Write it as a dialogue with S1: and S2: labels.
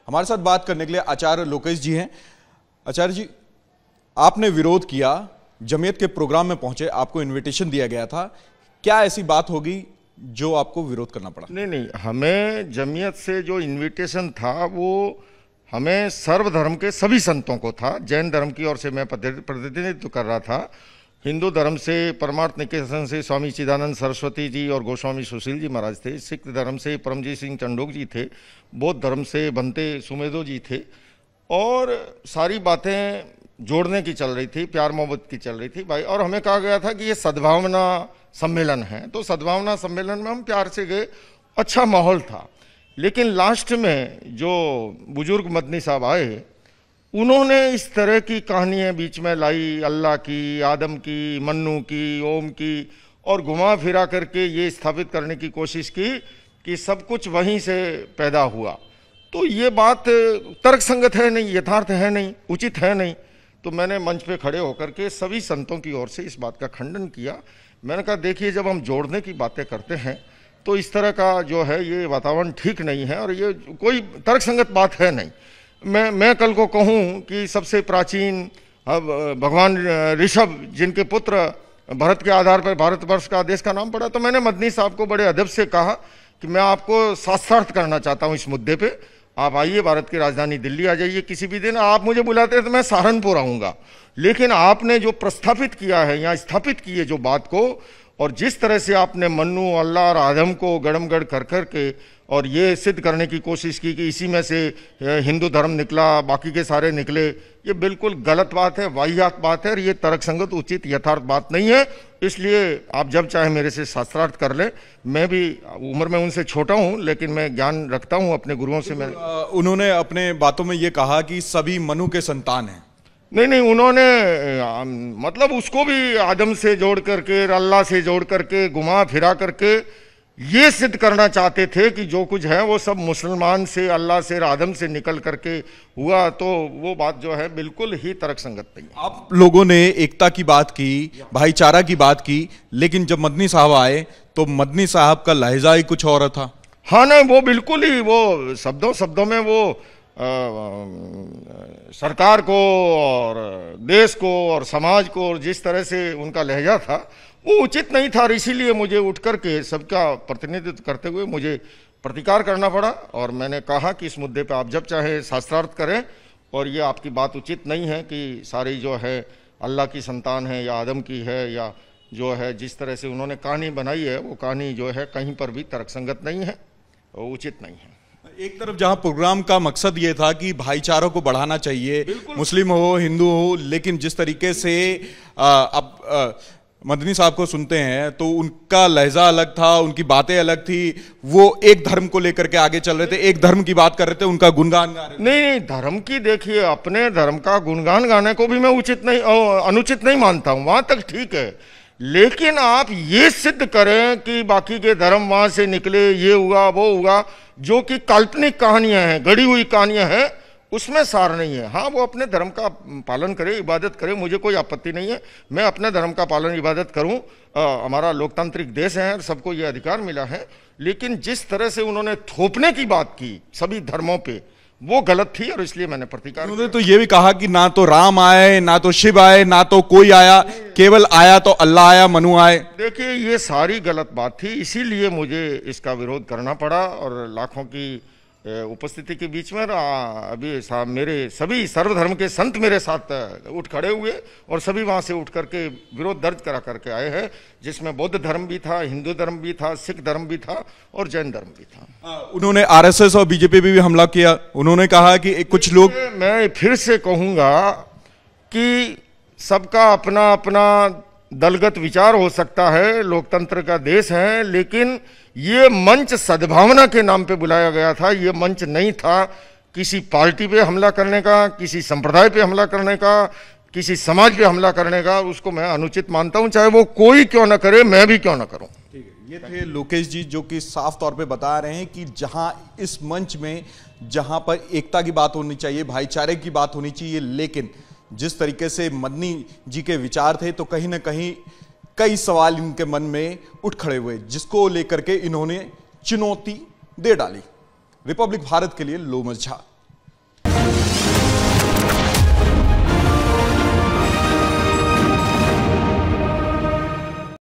S1: हमारे साथ बात करने के लिए आचार्य लोकेश जी हैं। आचार्य जी, आपने विरोध किया, जमीयत के प्रोग्राम में पहुंचे, आपको इनविटेशन दिया गया था, क्या ऐसी बात होगी जो आपको विरोध करना पड़ा?
S2: नहीं, हमें जमीयत से जो इनविटेशन था वो हमें सर्वधर्म के सभी संतों को था। जैन धर्म की ओर से मैं प्रतिनिधित्व कर रहा था, हिंदू धर्म से परमार्थ निकेतन से स्वामी चिदानंद सरस्वती जी और गोस्वामी सुशील जी महाराज थे, सिख धर्म से परमजीत सिंह चंडोक जी थे, बौद्ध धर्म से बनते सुमेधो जी थे, और सारी बातें जोड़ने की चल रही थी, प्यार मोहब्बत की चल रही थी भाई। और हमें कहा गया था कि ये सद्भावना सम्मेलन है, तो सद्भावना सम्मेलन में हम प्यार से गए, अच्छा माहौल था। लेकिन लास्ट में जो बुजुर्ग मदनी साहब आए, उन्होंने इस तरह की कहानियाँ बीच में लाई, अल्लाह की, आदम की, मन्नू की, ओम की, और घुमा फिरा करके ये स्थापित करने की कोशिश की कि सब कुछ वहीं से पैदा हुआ। तो ये बात तर्कसंगत है नहीं, यथार्थ है नहीं, उचित है नहीं। तो मैंने मंच पे खड़े होकर के सभी संतों की ओर से इस बात का खंडन किया। मैंने कहा देखिए, जब हम जोड़ने की बातें करते हैं तो इस तरह का जो है ये वातावरण ठीक नहीं है और ये कोई तर्कसंगत बात है नहीं। मैं कल को कहूँ कि सबसे प्राचीन भगवान ऋषभ, जिनके पुत्र भरत के आधार पर भारतवर्ष का देश का नाम पड़ा, तो मैंने मदनी साहब को बड़े अदब से कहा कि मैं आपको शास्त्रार्थ करना चाहता हूँ इस मुद्दे पे। आप आइए, भारत की राजधानी दिल्ली आ जाइए किसी भी दिन। आप मुझे बुलाते हैं तो मैं सहारनपुर आऊँगा, लेकिन आपने जो प्रस्थापित किया है, यहाँ स्थापित की है जो बात को, और जिस तरह से आपने मन्नू, अल्लाह और आदम को गड़मगड़ कर कर के और ये सिद्ध करने की कोशिश की कि इसी में से हिंदू धर्म निकला, बाकी के सारे निकले, ये बिल्कुल गलत बात है, वाहियात बात है, और ये तर्कसंगत, उचित, यथार्थ बात नहीं है। इसलिए आप जब चाहे मेरे से शास्त्रार्थ कर लें। मैं भी उम्र में उनसे छोटा हूँ, लेकिन मैं ज्ञान रखता हूँ अपने गुरुओं से। मैं
S1: उन्होंने अपने बातों में ये कहा कि सभी मनु के संतान हैं।
S2: नहीं, उन्होंने मतलब उसको भी आदम से जोड़ करके, अल्लाह से जोड़ करके, घुमा फिरा करके ये सिद्ध करना चाहते थे कि जो कुछ है वो सब मुसलमान से, अल्लाह से, आदम से निकल करके हुआ। तो वो बात जो है बिल्कुल ही तर्कसंगत नहीं है।
S1: आप लोगों ने एकता की बात की, भाईचारा की बात की, लेकिन जब मदनी साहब आए तो मदनी साहब का लहजा ही कुछ और था।
S2: हाँ ना, वो बिल्कुल ही वो शब्दों में वो सरकार को और देश को और समाज को, और जिस तरह से उनका लहजा था वो उचित नहीं था। और इसीलिए मुझे उठ करके सबका प्रतिनिधित्व करते हुए मुझे प्रतिकार करना पड़ा। और मैंने कहा कि इस मुद्दे पे आप जब चाहे शास्त्रार्थ करें, और ये आपकी बात उचित नहीं है कि सारी जो है अल्लाह की संतान है या आदम की है, या जो है जिस तरह से उन्होंने कहानी बनाई है वो कहानी जो है कहीं पर भी तर्कसंगत नहीं है और उचित नहीं है।
S1: एक तरफ जहां प्रोग्राम का मकसद ये था कि भाईचारों को बढ़ाना चाहिए, मुस्लिम हो, हिंदू हो, लेकिन जिस तरीके से अब मदनी साहब को सुनते हैं तो उनका लहजा अलग था, उनकी बातें अलग थी। वो एक धर्म को लेकर के आगे चल रहे थे, एक धर्म की बात कर रहे थे, उनका गुणगान गा रहे थे।
S2: नहीं, धर्म की देखिए, अपने धर्म का गुणगान गाने को भी मैं उचित नहीं, अनुचित नहीं मानता हूं, वहां तक ठीक है। लेकिन आप ये सिद्ध करें कि बाकी के धर्म वहां से निकले, ये हुआ वो हुआ, जो कि काल्पनिक कहानियां हैं, गढ़ी हुई कहानियां हैं, उसमें सार नहीं है। हाँ, वो अपने धर्म का पालन करे, इबादत करे, मुझे कोई आपत्ति नहीं है। मैं अपने धर्म का पालन, इबादत करूं। हमारा लोकतांत्रिक देश है, सबको ये अधिकार मिला है। लेकिन जिस तरह से उन्होंने थोपने की बात की सभी धर्मों पे, वो गलत थी, और इसलिए मैंने प्रतिकार।
S1: उन्होंने तो ये भी कहा कि ना तो राम आए, ना तो शिव आए, ना तो कोई आया, केवल आया तो अल्लाह आया, मनु आए।
S2: देखिए, ये सारी गलत बात थी, इसीलिए मुझे इसका विरोध करना पड़ा। और लाखों की उपस्थिति के बीच में अभी मेरे सभी सर्वधर्म के संत मेरे साथ उठ खड़े हुए, और सभी वहां से उठ करके विरोध दर्ज करा करके आए हैं, जिसमें बौद्ध धर्म भी था, हिंदू धर्म भी था, सिख धर्म भी था और जैन धर्म भी था।
S1: उन्होंने आरएसएस और बीजेपी पे भी हमला किया। उन्होंने कहा कि कुछ लोग,
S2: मैं फिर से कहूंगा कि सबका अपना अपना दलगत विचार हो सकता है, लोकतंत्र का देश है, लेकिन ये मंच सद्भावना के नाम पे बुलाया गया था। ये मंच नहीं था किसी पार्टी पे हमला करने का, किसी संप्रदाय पे हमला करने का, किसी समाज पे हमला करने का। उसको मैं अनुचित मानता हूं, चाहे वो कोई क्यों ना करे, मैं भी क्यों ना करूं।
S1: ठीक है, ये थे लोकेश जी, जो कि साफ तौर पे बता रहे हैं कि जहां इस मंच में, जहां पर एकता की बात होनी चाहिए, भाईचारे की बात होनी चाहिए, लेकिन जिस तरीके से मदनी जी के विचार थे, तो कहीं ना कहीं कई सवाल इनके मन में उठ खड़े हुए, जिसको लेकर के इन्होंने चुनौती दे डाली। रिपब्लिक भारत के लिए लोमस झा।